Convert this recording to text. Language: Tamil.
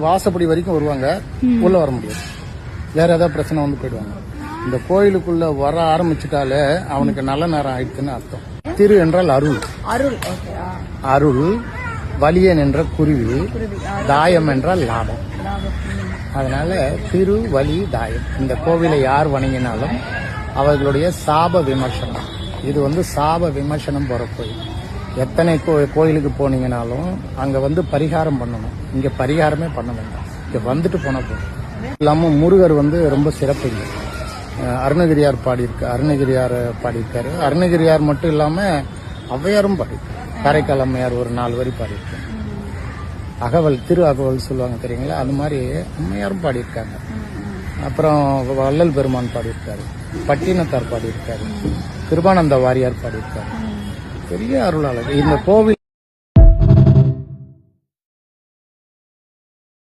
வாசப்படி வரைக்கும் வருவாங்க, உள்ள வர முடியாது. வேற ஏதாவது பிரச்சனை வந்து போயிடுவாங்க. இந்த கோயிலுக்குள்ள வர ஆரம்பிச்சுட்டாலே அவனுக்கு நல்ல நேரம் ஆயிடுச்சுன்னு அர்த்தம். திரு என்றால் அருள், அருள். வலியன் என்ற குருவி, தாயம் என்றால் லாபம். அதனால திரு வலி தாயம். இந்த கோவிலை யார் வணங்கினாலும் அவர்களுடைய சாப விமர்சனம். இது சாப விமர்சனம் போற கோயில். எத்தனை கோயிலுக்கு போனீங்கனாலும் அங்க பரிகாரம் பண்ணணும். இங்க பரிகாரமே பண்ண வேண்டாம், இங்க வந்துட்டு போனா போதும். இல்லாம முருகர் ரொம்ப சிறப்பு. இல்லை அருணகிரியார் பாடியிருக்காரு. அருணகிரியார் மட்டும் இல்லாம ஔவையாரும் பாடியிருக்காரு. காரைக்கால் அம்மையார் ஒரு 4 வரி பாடியிருக்காரு. அகவல், திரு அகவல் சொல்லுவாங்க தெரியுங்களா, அது மாதிரி அம்மையாரும் பாடியிருக்காங்க. அப்புறம் வள்ளல் பெருமான் பாடியிருக்காரு, பட்டினத்தார் பாடியிருக்காரு, கிருபானந்த வாரியார் பாடியிருக்காரு. பெரிய அருளாளர் இந்த கோவில்.